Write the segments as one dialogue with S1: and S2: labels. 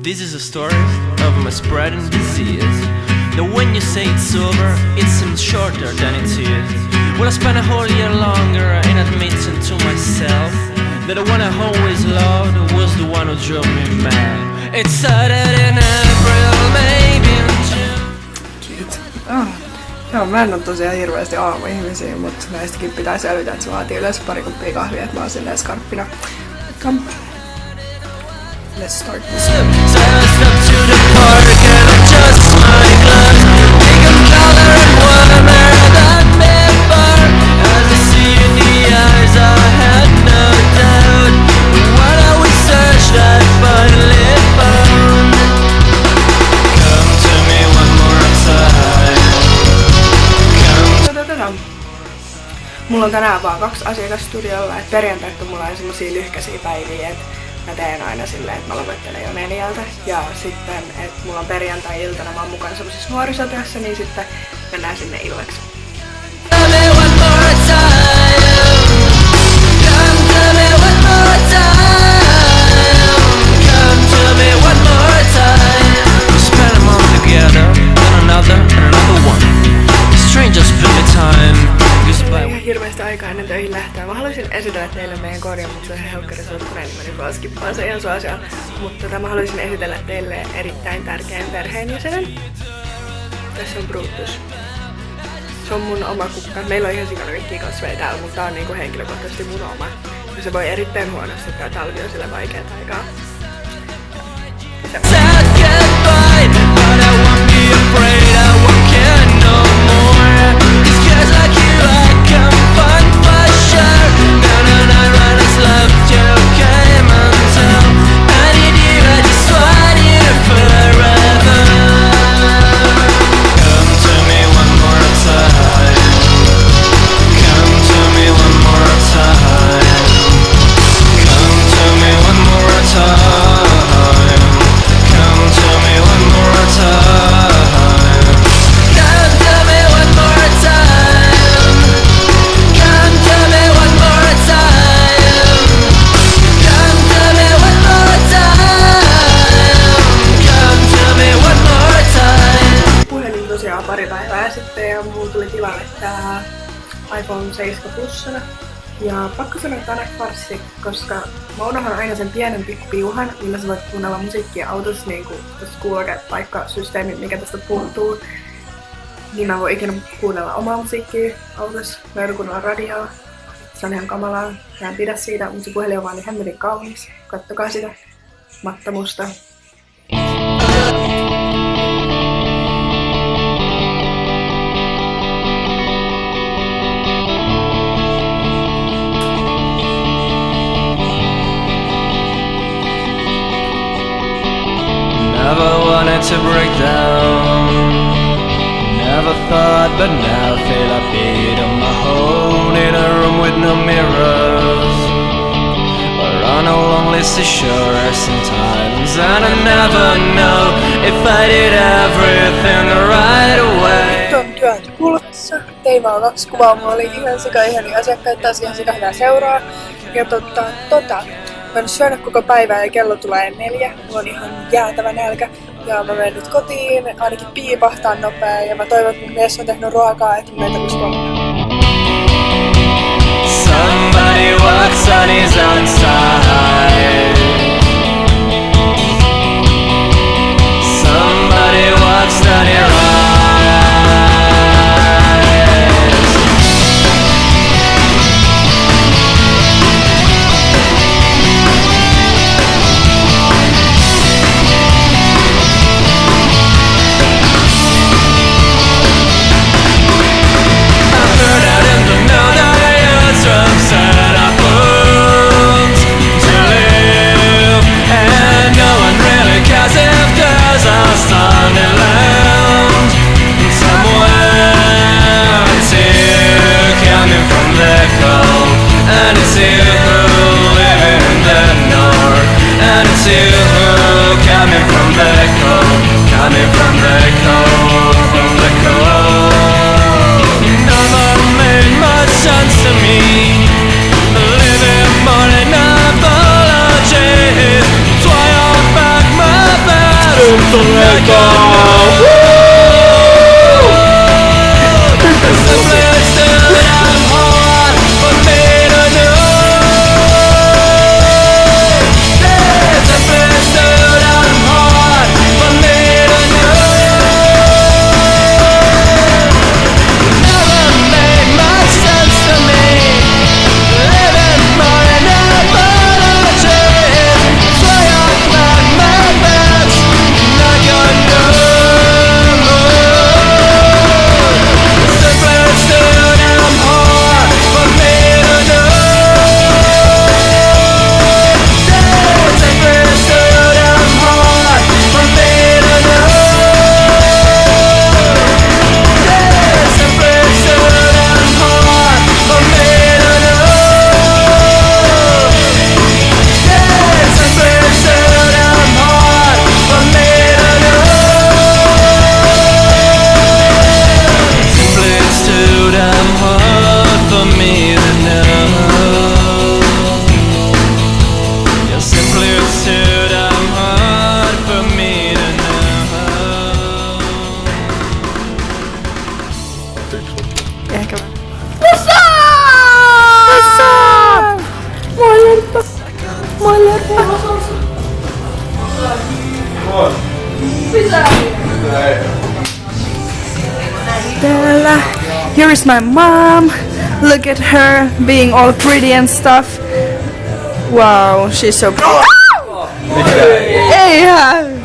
S1: This is a story of my spreading disease. That when you say it's over, it seems shorter than it is. Well, I spent a whole year longer in admitting to myself that the one I always loved was the one who drove me mad. It started in April, maybe in June.
S2: Kiitos. Joo, mä en oo tosiaan hirveästi aamuihmisiä, mutta näistäkin pitää selvitä, että se vaatii yleensä pari kuppia kahvia, että mä oon silleen skarppina. Come. Let's start this.
S1: So I stepped to the park and adjust my gloves. Make them color and warmer than before. As I see in the eyes, I had no doubt. What I would search, I finally found. Come to me one more time.
S2: Mulla on tänään vaan 2 asiakasstudiolla, että perjantaita mulla on semmosia lyhkäisiä päiviä, että mä teen aina silleen, että mä lopettelen jo 4. Ja sitten, että mulla on perjantai-iltana, mä oon mukana semmosessa nuorisotyössä, niin sitten mennään sinne illaksi. Hirveästi aikaa ennen töihin lähteä. Mä haluaisin esitellä teille meidän korjaamuksen helkkarisoittuneen, niin mä nyt vaan skippaan sen ihan suosioon. Mutta mä haluaisin esitellä teille erittäin tärkeän perheenjäsenen. Tässä on Brutus. Se on mun oma kukka. Meillä on ihan sikana kaikkia kasveja täällä, mutta tää on niinku henkilökohtaisesti mun oma. Ja se voi erittäin huonosti, tää talvi on sille vaikeat aikaa. Pari päivää sitten ja mulla tuli tilalle tää iPhone 7 Plusana. Ja pakko sanoa, että tää on farssi, koska mä unohdan aina sen pienen pikkupiuhan, millä sä voit kuunnella musiikkia autossa, niin kuin tästä kuulokepaikkasysteemi, mikä tästä puuttuu. Niin mä voin ikinä kuunnella omaa musiikkia autossa, mä joudun kuunnella radioa. Se on ihan kamalaa, mä en pidä siitä, mutta se puhelin on vaan niin hemmetin kaunis. Kattokaa sitä mattamusta.
S1: Never wanted to break down. Never thought, but now feel I beat on my own in a room with no mirrors. Or on a lonely seashore sometimes, and I never know if I did everything the right way.
S2: Nyt on työt pulkassa. Tein vaan 2 kuvaa, mulla oli ihan sika-ihania asiakkaita, taas ihan sika-hyvää seuraa. Ja mä en syönyt koko päivää ja kello tulee 4. Mulla on ihan jäätävä nälkä. Ja mä menen nyt kotiin, ainakin piipahtaa nopea. Ja mä toivon, että mun mies on tehnyt ruokaa, että mun ei tarvitsisi huomenna.
S1: Somebody walks on his own side. Somebody walks on your eyes. Living more than apologies. That's why I pack my bag.
S2: Ehkä vähän. Täällä. Here is my mom. Look at her being all pretty and stuff. Wow, she's so pretty. Yeah.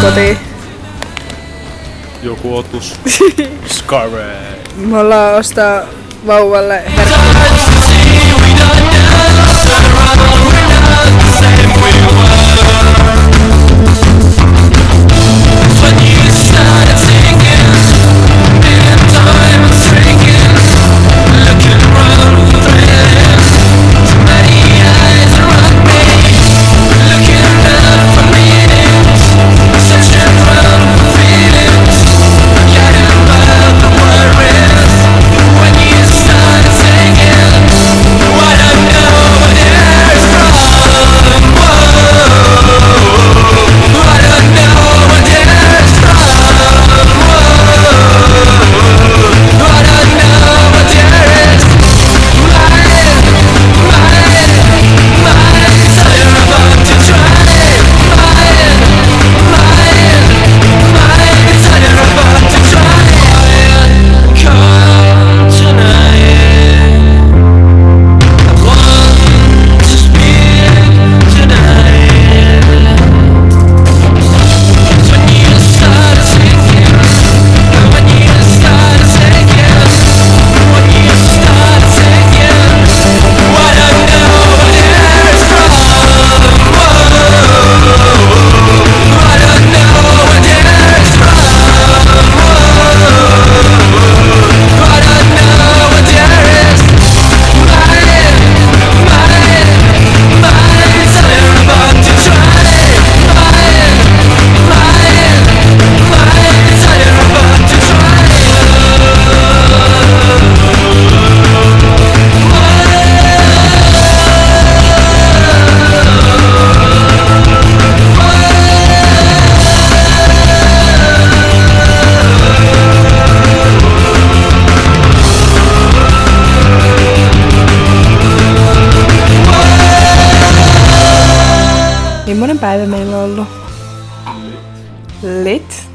S2: Kotiin.
S3: Joku otus. Scarre.
S2: Me ollaan ostaa vauvalle
S1: When you start singing
S2: Millainen päivä meillä on ollut? Lit.